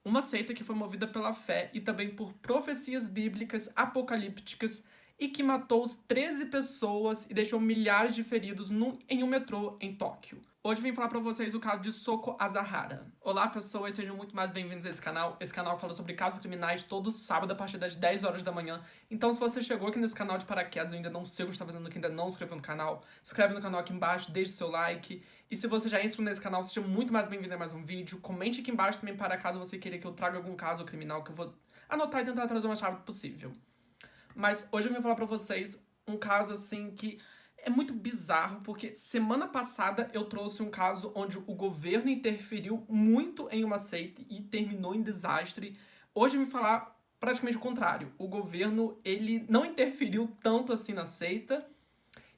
Uma seita que foi movida pela fé e também por profecias bíblicas apocalípticas e que matou 13 pessoas e deixou milhares de feridos em um metrô em Tóquio. Hoje eu vim falar pra vocês o caso de Soko Azahara. Olá pessoas, sejam muito mais bem-vindos a esse canal. Esse canal fala sobre casos criminais todo sábado a partir das 10 horas da manhã. Então se você chegou aqui nesse canal de paraquedas e ainda não siga, está fazendo aqui, ainda não se inscreveu no canal, se inscreve no canal aqui embaixo, deixe seu like. E se você já é inscrito nesse canal, seja muito mais bem-vindo a mais um vídeo. Comente aqui embaixo também para caso você queira que eu traga algum caso criminal que eu vou anotar e tentar trazer o mais rápido possível. Mas hoje eu vim falar pra vocês um caso assim que é muito bizarro, porque semana passada eu trouxe um caso onde o governo interferiu muito em uma seita e terminou em desastre. Hoje eu vim falar praticamente o contrário. O governo, ele não interferiu tanto assim na seita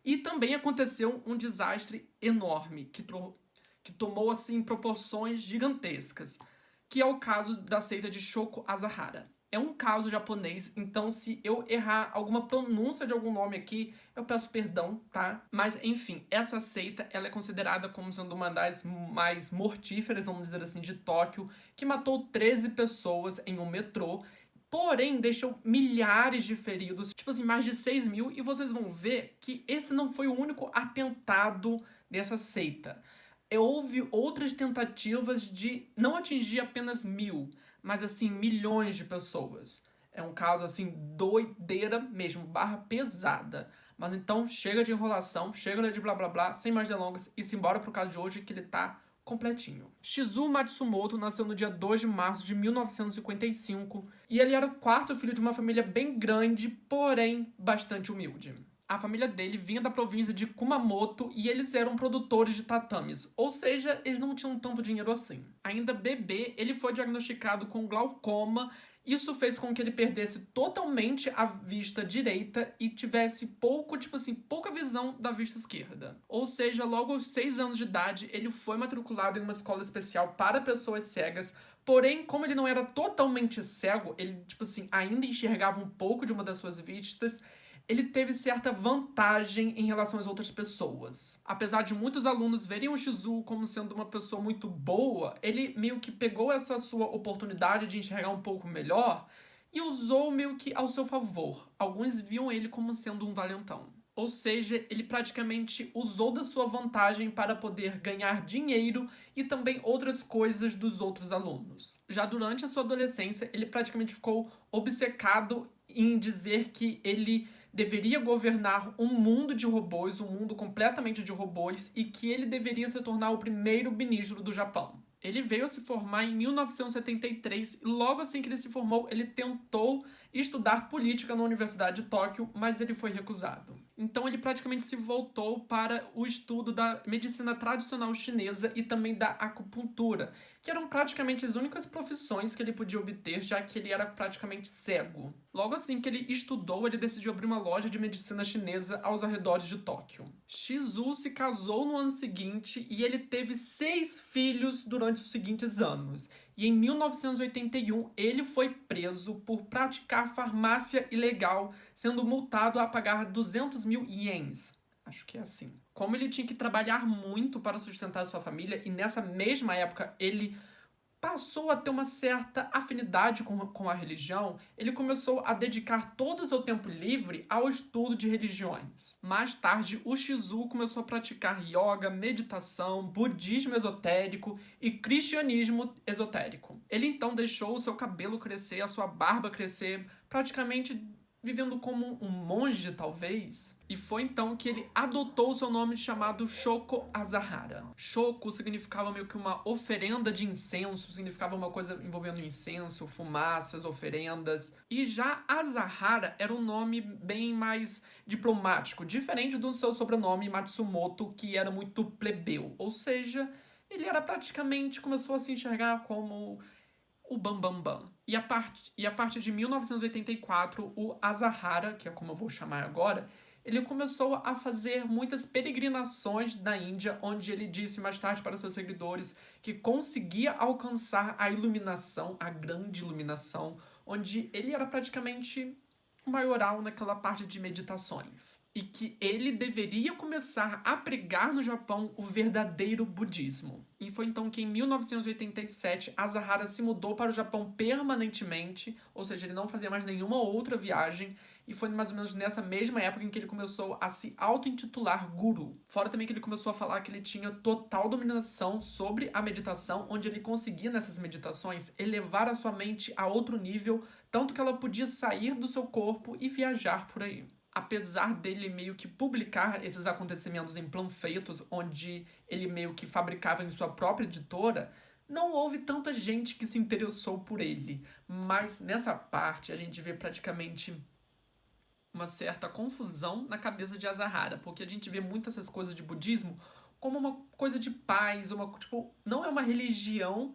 e também aconteceu um desastre enorme que tomou assim proporções gigantescas, que é o caso da seita de Shoko Asahara. É um caso japonês, então se eu errar alguma pronúncia de algum nome aqui, eu peço perdão, tá? Mas enfim, essa seita ela é considerada como sendo uma das mais mortíferas, vamos dizer assim, de Tóquio, que matou 13 pessoas em um metrô, porém deixou milhares de feridos, tipo assim, mais de 6 mil, e vocês vão ver que esse não foi o único atentado dessa seita. Houve outras tentativas de não atingir apenas 1.000, mas assim, milhões de pessoas. É um caso assim, doideira mesmo, barra pesada. Mas então, chega de enrolação, chega de blá blá blá, sem mais delongas, e simbora pro caso de hoje que ele tá completinho. Shizuo Matsumoto nasceu no dia 2 de março de 1955 e ele era o quarto filho de uma família bem grande, porém bastante humilde. A família dele vinha da província de Kumamoto e eles eram produtores de tatames, ou seja, eles não tinham tanto dinheiro assim. Ainda bebê, ele foi diagnosticado com glaucoma. Isso fez com que ele perdesse totalmente a vista direita e tivesse pouca visão da vista esquerda. Ou seja, logo aos 6 anos de idade, ele foi matriculado em uma escola especial para pessoas cegas. Porém, como ele não era totalmente cego, ele, ainda enxergava um pouco de uma das suas vistas, ele teve certa vantagem em relação às outras pessoas. Apesar de muitos alunos verem o Shizuo como sendo uma pessoa muito boa, ele meio que pegou essa sua oportunidade de enxergar um pouco melhor e usou meio que ao seu favor. Alguns viam ele como sendo um valentão. Ou seja, ele praticamente usou da sua vantagem para poder ganhar dinheiro e também outras coisas dos outros alunos. Já durante a sua adolescência, ele praticamente ficou obcecado em dizer que ele deveria governar um mundo de robôs, um mundo completamente de robôs, e que ele deveria se tornar o primeiro ministro do Japão. Ele veio a se formar em 1973 e logo assim que ele se formou, ele tentou estudar política na Universidade de Tóquio, mas ele foi recusado. Então ele praticamente se voltou para o estudo da medicina tradicional chinesa e também da acupuntura, que eram praticamente as únicas profissões que ele podia obter, já que ele era praticamente cego. Logo assim que ele estudou, ele decidiu abrir uma loja de medicina chinesa aos arredores de Tóquio. Shizuo se casou no ano seguinte e ele teve 6 filhos durante os seguintes anos. E em 1981 ele foi preso por praticar farmácia ilegal, sendo multado a pagar 200 mil ienes. Acho que é assim. Como ele tinha que trabalhar muito para sustentar sua família, e nessa mesma época ele passou a ter uma certa afinidade com a religião, ele começou a dedicar todo o seu tempo livre ao estudo de religiões. Mais tarde, o Shizuo começou a praticar yoga, meditação, budismo esotérico e cristianismo esotérico. Ele então deixou o seu cabelo crescer, a sua barba crescer, praticamente vivendo como um monge, talvez. E foi então que ele adotou o seu nome chamado Shoko Asahara. Shoko significava meio que uma oferenda de incenso, significava uma coisa envolvendo incenso, fumaças, oferendas. E já Asahara era um nome bem mais diplomático, diferente do seu sobrenome Matsumoto, que era muito plebeu. Ou seja, ele era praticamente, começou a se enxergar como o Bambambam. Bam, Bam. E a partir de 1984, o Asahara, que é como eu vou chamar agora, ele começou a fazer muitas peregrinações na Índia, onde ele disse mais tarde para seus seguidores que conseguia alcançar a iluminação, a grande iluminação, onde ele era praticamente o maioral naquela parte de meditações. e que ele deveria começar a pregar no Japão o verdadeiro budismo. E foi então que em 1987 Asahara se mudou para o Japão permanentemente, ou seja, ele não fazia mais nenhuma outra viagem, e foi mais ou menos nessa mesma época em que ele começou a se auto-intitular guru. Fora também que ele começou a falar que ele tinha total dominação sobre a meditação, onde ele conseguia nessas meditações elevar a sua mente a outro nível, tanto que ela podia sair do seu corpo e viajar por aí. Apesar dele meio que publicar esses acontecimentos em panfletos, onde ele meio que fabricava em sua própria editora, não houve tanta gente que se interessou por ele. Mas nessa parte a gente vê praticamente uma certa confusão na cabeça de Asahara, porque a gente vê muitas essas coisas de budismo como uma coisa de paz, não é uma religião,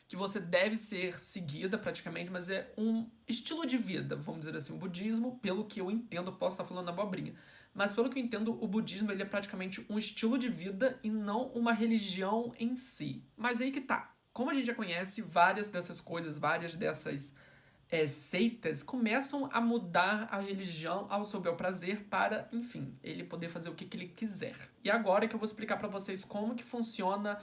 que você deve ser seguida praticamente, mas é um estilo de vida, vamos dizer assim, o budismo, pelo que eu entendo, eu posso estar falando abobrinha, mas pelo que eu entendo, o budismo ele é praticamente um estilo de vida e não uma religião em si. Mas aí que tá, como a gente já conhece várias dessas coisas, várias dessas seitas começam a mudar a religião ao seu bel prazer para, enfim, ele poder fazer o que ele quiser. E agora que eu vou explicar para vocês como que funcionava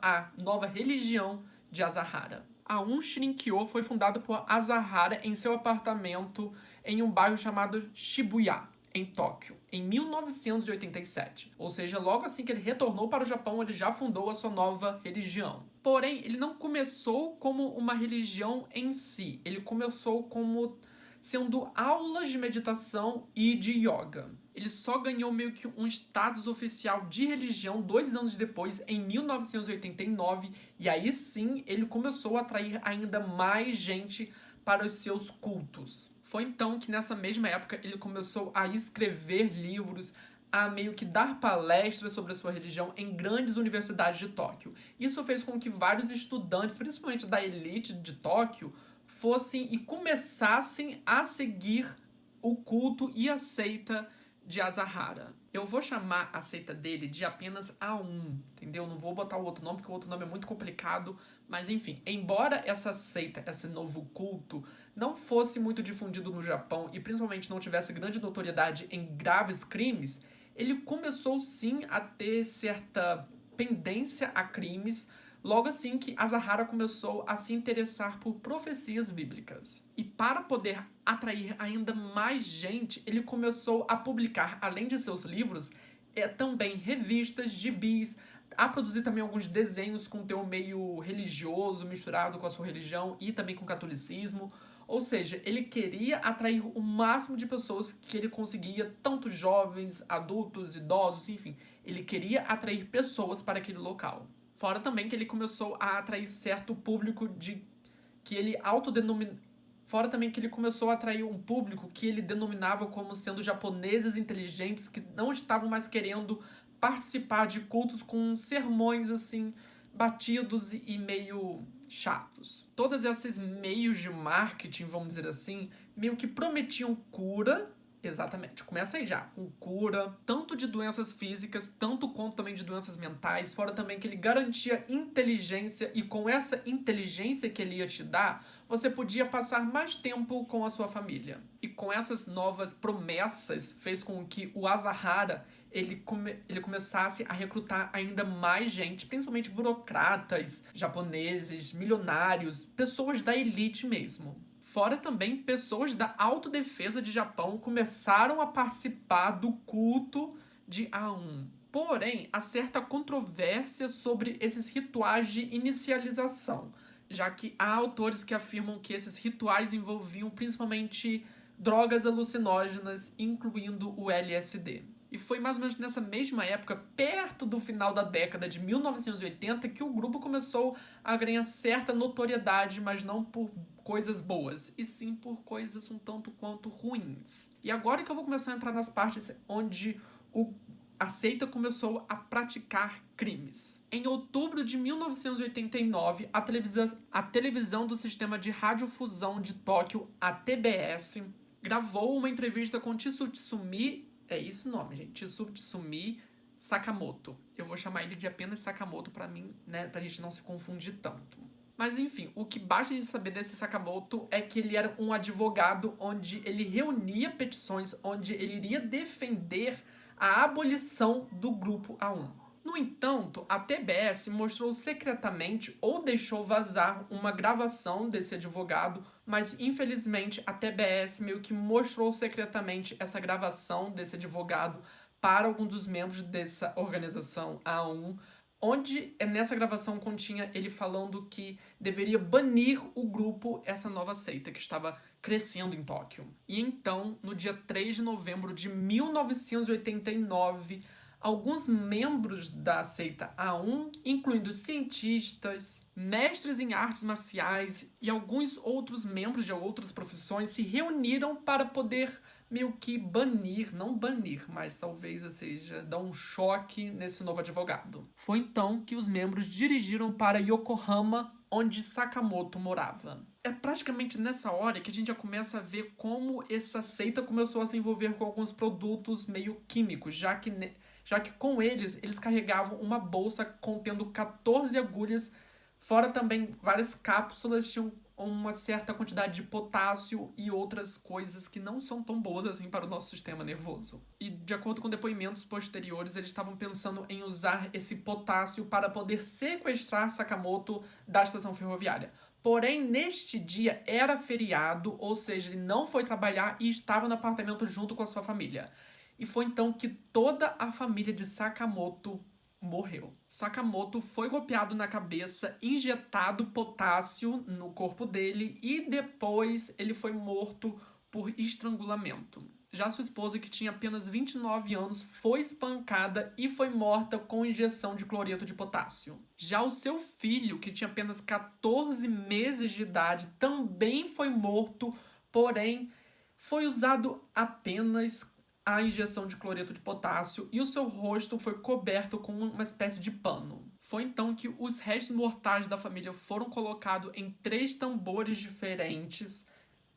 a nova religião de Asahara. A Aum Shirinkyo foi fundada por Asahara em seu apartamento em um bairro chamado Shibuya, em Tóquio, em 1987. Ou seja, logo assim que ele retornou para o Japão, ele já fundou a sua nova religião. Porém, ele não começou como uma religião em si. Ele começou como sendo aulas de meditação e de yoga. Ele só ganhou meio que um status oficial de religião 2 anos depois, em 1989, e aí sim ele começou a atrair ainda mais gente para os seus cultos. Foi então que nessa mesma época ele começou a escrever livros, a meio que dar palestras sobre a sua religião em grandes universidades de Tóquio. Isso fez com que vários estudantes, principalmente da elite de Tóquio, fossem e começassem a seguir o culto e a seita de Asahara. Eu vou chamar a seita dele de apenas Aum, entendeu? Não vou botar o outro nome, porque o outro nome é muito complicado, mas enfim, embora essa seita, esse novo culto, não fosse muito difundido no Japão e principalmente não tivesse grande notoriedade em graves crimes, ele começou sim a ter certa pendência a crimes, logo assim que Asahara começou a se interessar por profecias bíblicas. E para poder atrair ainda mais gente, ele começou a publicar, além de seus livros, também revistas, gibis, a produzir também alguns desenhos com teor meio religioso, misturado com a sua religião e também com o catolicismo. Ou seja, ele queria atrair o máximo de pessoas que ele conseguia, tanto jovens, adultos, idosos, enfim. Ele queria atrair pessoas para aquele local. Fora também que ele começou a atrair certo público que ele autodenomina. Fora também que ele começou a atrair um público que ele denominava como sendo japoneses inteligentes que não estavam mais querendo participar de cultos com sermões assim batidos e meio chatos. Todos esses meios de marketing, vamos dizer assim, meio que prometiam cura. Exatamente, começa aí já, com cura, tanto de doenças físicas, tanto quanto também de doenças mentais, fora também que ele garantia inteligência, e com essa inteligência que ele ia te dar, você podia passar mais tempo com a sua família. E com essas novas promessas, fez com que o Asahara ele começasse a recrutar ainda mais gente, principalmente burocratas, japoneses, milionários, pessoas da elite mesmo. Fora também, pessoas da autodefesa de Japão começaram a participar do culto de Aum. Porém, há certa controvérsia sobre esses rituais de inicialização, já que há autores que afirmam que esses rituais envolviam principalmente drogas alucinógenas, incluindo o LSD. E foi mais ou menos nessa mesma época, perto do final da década de 1980, que o grupo começou a ganhar certa notoriedade, mas não por coisas boas, e sim por coisas um tanto quanto ruins. E agora que eu vou começar a entrar nas partes onde a seita começou a praticar crimes. Em outubro de 1989, a televisão do sistema de radiodifusão de Tóquio, a TBS, gravou uma entrevista com Tsutsumi. É isso o nome, gente. Tsutsumi Sakamoto. Eu vou chamar ele de apenas Sakamoto pra mim, né? Pra gente não se confundir tanto. Mas enfim, o que basta de saber desse Sakamoto é que ele era um advogado onde ele reunia petições, onde ele iria defender a abolição do grupo A1. No entanto, a TBS mostrou secretamente ou deixou vazar uma gravação desse advogado, mas infelizmente a TBS meio que mostrou secretamente essa gravação desse advogado para algum dos membros dessa organização A1, onde nessa gravação continha ele falando que deveria banir o grupo, essa nova seita que estava crescendo em Tóquio. E então, no dia 3 de novembro de 1989, alguns membros da seita A1, incluindo cientistas, mestres em artes marciais e alguns outros membros de outras profissões, se reuniram para poder meio que banir, não banir, mas talvez seja dar um choque nesse novo advogado. Foi então que os membros dirigiram para Yokohama, onde Sakamoto morava. É praticamente nessa hora que a gente já começa a ver como essa seita começou a se envolver com alguns produtos meio químicos, já que com eles carregavam uma bolsa contendo 14 agulhas, fora também várias cápsulas, tinham uma certa quantidade de potássio e outras coisas que não são tão boas assim para o nosso sistema nervoso. E de acordo com depoimentos posteriores, eles estavam pensando em usar esse potássio para poder sequestrar Sakamoto da estação ferroviária. Porém, neste dia era feriado, ou seja, ele não foi trabalhar e estava no apartamento junto com a sua família. E foi então que toda a família de Sakamoto morreu. Sakamoto foi golpeado na cabeça, injetado potássio no corpo dele e depois ele foi morto por estrangulamento. Já sua esposa, que tinha apenas 29 anos, foi espancada e foi morta com injeção de cloreto de potássio. Já o seu filho, que tinha apenas 14 meses de idade, também foi morto, porém foi usado apenas a injeção de cloreto de potássio e o seu rosto foi coberto com uma espécie de pano. Foi então que os restos mortais da família foram colocados em 3 tambores diferentes.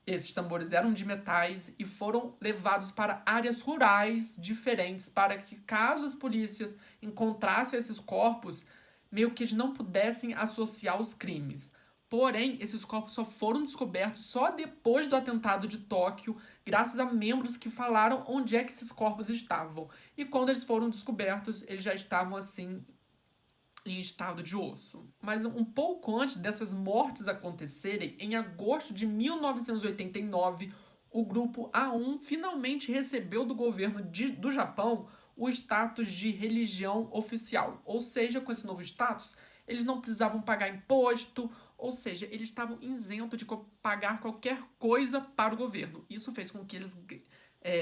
Esses tambores eram de metais e foram levados para áreas rurais diferentes para que, caso as polícias encontrassem esses corpos, meio que eles não pudessem associar os crimes. Porém, esses corpos só foram descobertos só depois do atentado de Tóquio, graças a membros que falaram onde é que esses corpos estavam. E quando eles foram descobertos, eles já estavam assim em estado de osso. Mas um pouco antes dessas mortes acontecerem, em agosto de 1989, o grupo A1 finalmente recebeu do governo do Japão o status de religião oficial. Ou seja, com esse novo status, eles não precisavam pagar imposto, ou seja, eles estavam isentos de pagar qualquer coisa para o governo. Isso fez com que eles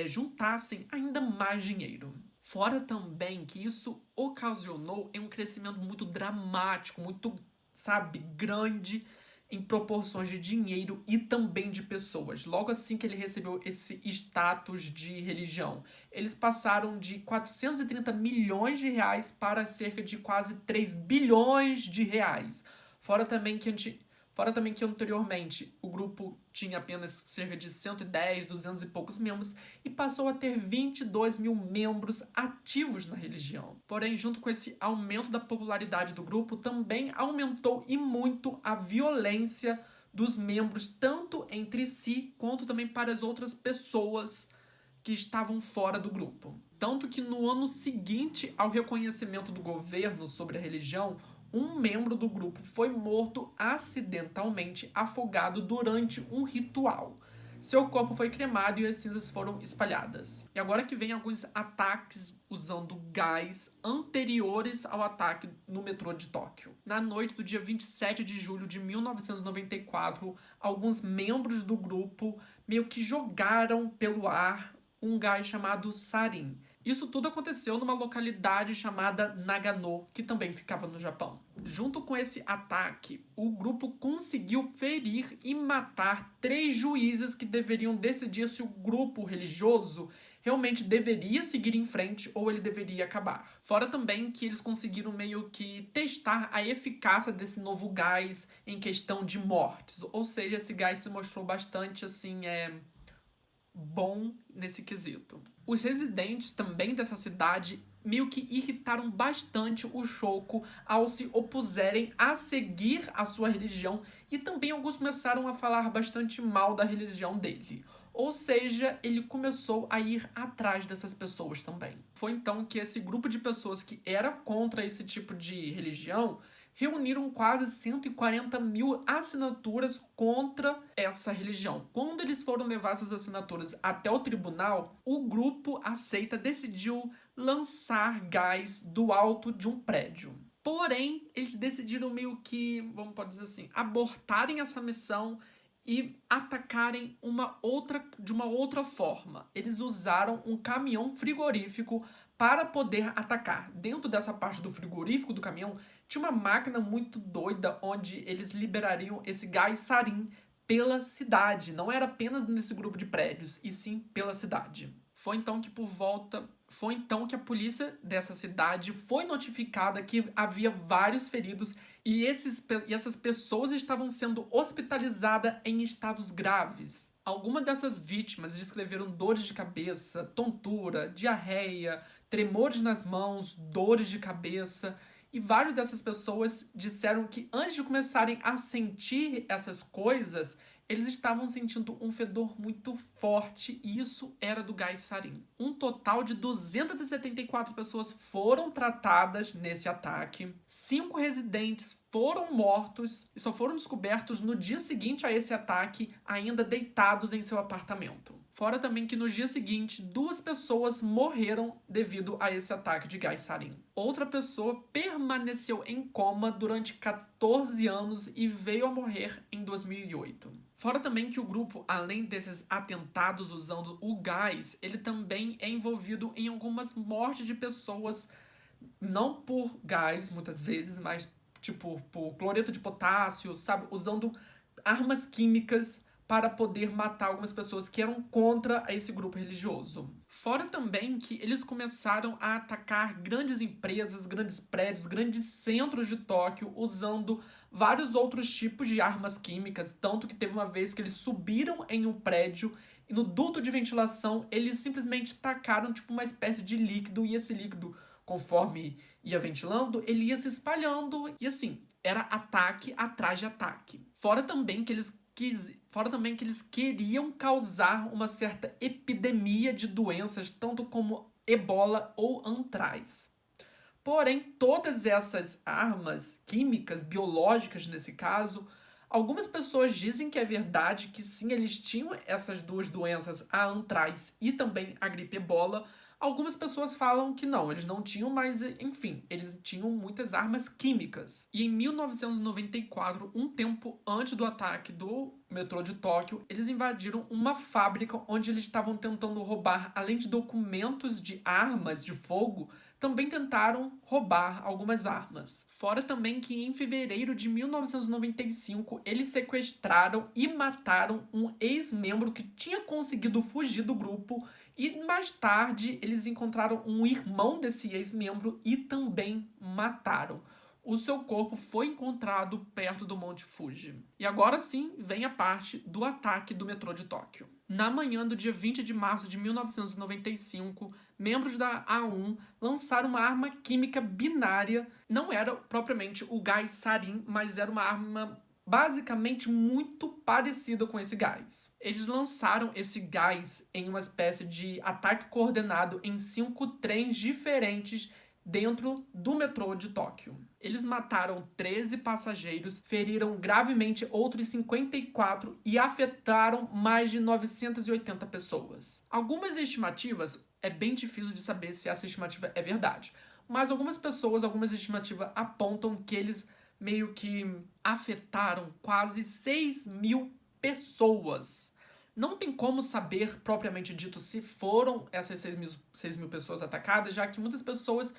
juntassem ainda mais dinheiro. Fora também que isso ocasionou um crescimento muito dramático, muito, grande em proporções de dinheiro e também de pessoas. Logo assim que ele recebeu esse status de religião, eles passaram de 430 milhões de reais para cerca de quase 3 bilhões de reais. Fora também que anteriormente o grupo tinha apenas cerca de 110, 200 e poucos membros e passou a ter 22 mil membros ativos na religião. Porém, junto com esse aumento da popularidade do grupo, também aumentou e muito a violência dos membros, tanto entre si quanto também para as outras pessoas que estavam fora do grupo. Tanto que no ano seguinte ao reconhecimento do governo sobre a religião, um membro do grupo foi morto acidentalmente afogado durante um ritual. Seu corpo foi cremado e as cinzas foram espalhadas. E agora que vem alguns ataques usando gás anteriores ao ataque no metrô de Tóquio. Na noite do dia 27 de julho de 1994, alguns membros do grupo meio que jogaram pelo ar um gás chamado sarin. Isso tudo aconteceu numa localidade chamada Nagano, que também ficava no Japão. Junto com esse ataque, o grupo conseguiu ferir e matar 3 juízes que deveriam decidir se o grupo religioso realmente deveria seguir em frente ou ele deveria acabar. Fora também que eles conseguiram meio que testar a eficácia desse novo gás em questão de mortes. Ou seja, esse gás se mostrou bastante bom nesse quesito. Os residentes também dessa cidade meio que irritaram bastante o Shoko ao se opuserem a seguir a sua religião, e também alguns começaram a falar bastante mal da religião dele. Ou seja, ele começou a ir atrás dessas pessoas também. Foi então que esse grupo de pessoas que era contra esse tipo de religião reuniram quase 140 mil assinaturas contra essa religião. Quando eles foram levar essas assinaturas até o tribunal, o grupo decidiu lançar gás do alto de um prédio. Porém, eles decidiram meio que, pode dizer assim, abortarem essa missão e atacarem de uma outra forma. Eles usaram um caminhão frigorífico para poder atacar. Dentro dessa parte do frigorífico do caminhão, tinha uma máquina muito doida onde eles liberariam esse gás sarin pela cidade. Não era apenas nesse grupo de prédios, e sim pela cidade. Foi então que a polícia dessa cidade foi notificada que havia vários feridos e essas pessoas estavam sendo hospitalizadas em estados graves. Algumas dessas vítimas descreveram dores de cabeça, tontura, diarreia, tremores nas mãos, dores de cabeça. E várias dessas pessoas disseram que antes de começarem a sentir essas coisas, eles estavam sentindo um fedor muito forte, e isso era do gás sarin. Um total de 274 pessoas foram tratadas nesse ataque. 5 residentes foram mortos e só foram descobertos no dia seguinte a esse ataque, ainda deitados em seu apartamento. Fora também que no dia seguinte, 2 pessoas morreram devido a esse ataque de gás sarin. Outra pessoa permaneceu em coma durante 14 anos e veio a morrer em 2008. Fora também que o grupo, além desses atentados usando o gás, ele também é envolvido em algumas mortes de pessoas, não por gás, muitas vezes, mas tipo por cloreto de potássio, sabe? Usando armas químicas para poder matar algumas pessoas que eram contra esse grupo religioso. Fora também que eles começaram a atacar grandes empresas, grandes prédios, grandes centros de Tóquio, usando vários outros tipos de armas químicas, tanto que teve uma vez que eles subiram em um prédio e no duto de ventilação eles simplesmente tacaram tipo uma espécie de líquido, e esse líquido, conforme ia ventilando, ele ia se espalhando, e assim, era ataque atrás de ataque. Fora também que eles queriam causar uma certa epidemia de doenças, tanto como ebola ou antraz. Porém, todas essas armas químicas, biológicas nesse caso, algumas pessoas dizem que é verdade, que sim, eles tinham essas 2 doenças, a antraz e também a gripe ebola. Algumas pessoas falam que não, eles não tinham, mas enfim, eles tinham muitas armas químicas. E em 1994, um tempo antes do ataque do metrô de Tóquio, eles invadiram uma fábrica onde eles estavam tentando roubar, além de documentos de armas de fogo, também tentaram roubar algumas armas. Fora também que em fevereiro de 1995, eles sequestraram e mataram um ex-membro que tinha conseguido fugir do grupo, e mais tarde eles encontraram um irmão desse ex-membro e também mataram. O seu corpo foi encontrado perto do Monte Fuji. E agora sim vem a parte do ataque do metrô de Tóquio. Na manhã do dia 20 de março de 1995, membros da A1 lançaram uma arma química binária. Não era propriamente o gás sarin, mas era uma arma basicamente muito parecida com esse gás. Eles lançaram esse gás em uma espécie de ataque coordenado em 5 trens diferentes dentro do metrô de Tóquio. Eles mataram 13 passageiros, feriram gravemente outros 54 e afetaram mais de 980 pessoas. Algumas estimativas, é bem difícil de saber se essa estimativa é verdade, mas algumas estimativas apontam que eles meio que afetaram quase 6.000 pessoas. Não tem como saber, propriamente dito, se foram essas 6.000 pessoas atacadas, já que muitas pessoas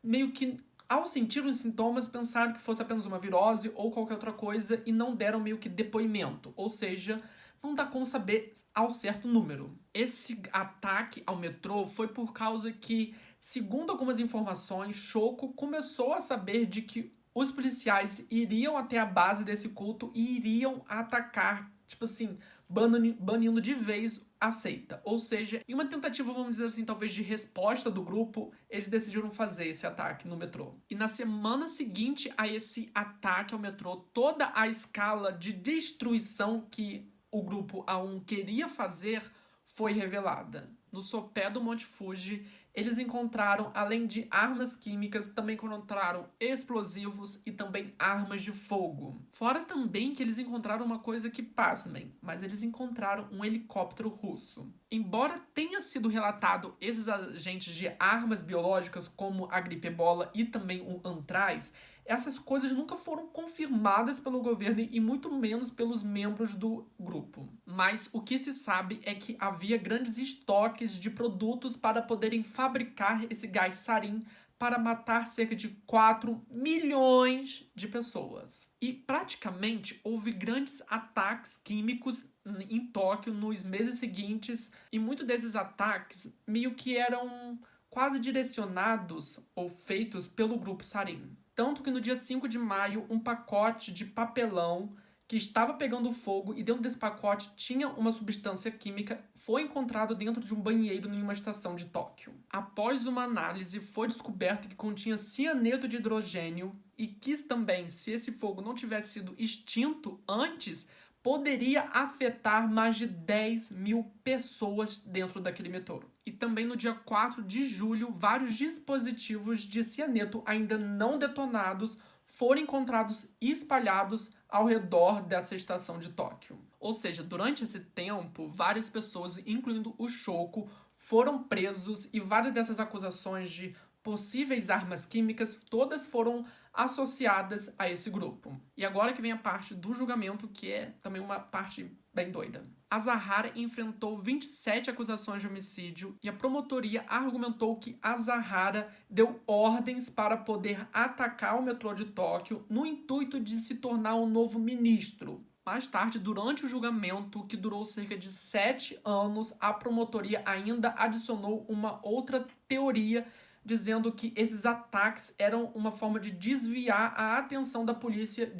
meio que, ao sentir os sintomas, pensaram que fosse apenas uma virose ou qualquer outra coisa e não deram meio que depoimento. Ou seja, não dá como saber ao certo número. Esse ataque ao metrô foi por causa que, segundo algumas informações, Shoko começou a saber de que os policiais iriam até a base desse culto e iriam atacar, tipo assim, banindo de vez a seita. Ou seja, em uma tentativa, vamos dizer assim, talvez de resposta do grupo, eles decidiram fazer esse ataque no metrô. E na semana seguinte a esse ataque ao metrô, toda a escala de destruição que o grupo A1 queria fazer foi revelada. No sopé do Monte Fuji, eles encontraram, além de armas químicas, também encontraram explosivos e também armas de fogo. Fora também que eles encontraram uma coisa que, pasmem, mas eles encontraram um helicóptero russo. Embora tenha sido relatado esses agentes de armas biológicas, como a gripe ebola e também o antraz, essas coisas nunca foram confirmadas pelo governo e muito menos pelos membros do grupo. Mas o que se sabe é que havia grandes estoques de produtos para poderem fabricar esse gás sarin para matar cerca de 4 milhões de pessoas. E praticamente houve grandes ataques químicos em Tóquio nos meses seguintes, e muitos desses ataques meio que eram quase direcionados ou feitos pelo grupo sarin. Tanto que no dia 5 de maio, um pacote de papelão que estava pegando fogo e dentro desse pacote tinha uma substância química foi encontrado dentro de um banheiro em uma estação de Tóquio. Após uma análise, foi descoberto que continha cianeto de hidrogênio e que também, se esse fogo não tivesse sido extinto antes, poderia afetar mais de 10 mil pessoas dentro daquele metrô. E também no dia 4 de julho, vários dispositivos de cianeto ainda não detonados foram encontrados espalhados ao redor dessa estação de Tóquio. Ou seja, durante esse tempo, várias pessoas, incluindo o Shoko, foram presos e várias dessas acusações de possíveis armas químicas, todas foram associadas a esse grupo. E agora que vem a parte do julgamento, que é também uma parte bem doida. Azahara enfrentou 27 acusações de homicídio e a promotoria argumentou que Azahara deu ordens para poder atacar o metrô de Tóquio no intuito de se tornar um novo ministro. Mais tarde, durante o julgamento, que durou cerca de 7 anos, a promotoria ainda adicionou uma outra teoria dizendo que esses ataques eram uma forma de desviar a atenção da polícia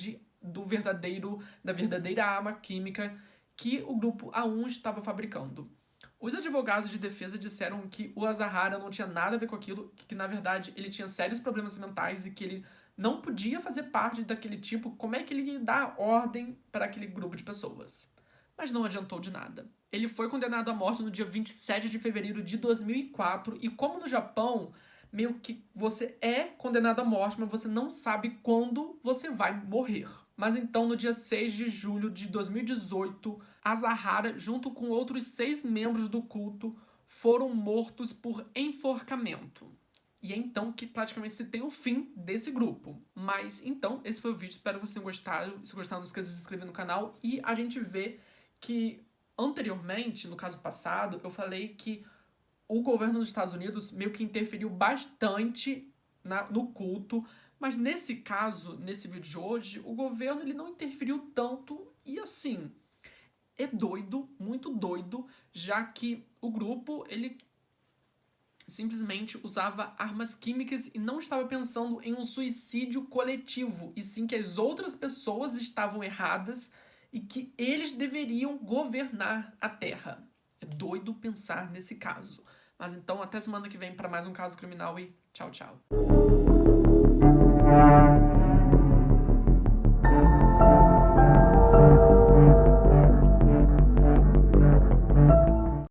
da verdadeira arma química que o grupo A1 estava fabricando. Os advogados de defesa disseram que o Azahara não tinha nada a ver com aquilo, que na verdade ele tinha sérios problemas mentais e que ele não podia fazer parte daquele tipo, como é que ele ia dar ordem para aquele grupo de pessoas? Mas não adiantou de nada. Ele foi condenado à morte no dia 27 de fevereiro de 2004 e como no Japão, meio que você é condenado à morte, mas você não sabe quando você vai morrer. Mas então, no dia 6 de julho de 2018, Azahara, junto com outros 6 membros do culto, foram mortos por enforcamento. E é então que praticamente se tem o fim desse grupo. Mas então, esse foi o vídeo, espero que vocês tenham gostado. Se gostaram, não esqueça de se inscrever no canal. E a gente vê que, anteriormente, no caso passado, eu falei que o governo dos Estados Unidos meio que interferiu bastante no culto, mas nesse caso, nesse vídeo de hoje, o governo ele não interferiu tanto e assim, é doido, muito doido, já que o grupo ele simplesmente usava armas químicas e não estava pensando em um suicídio coletivo, e sim que as outras pessoas estavam erradas e que eles deveriam governar a Terra. É doido pensar nesse caso. Mas então, até semana que vem para mais um caso criminal e tchau, tchau.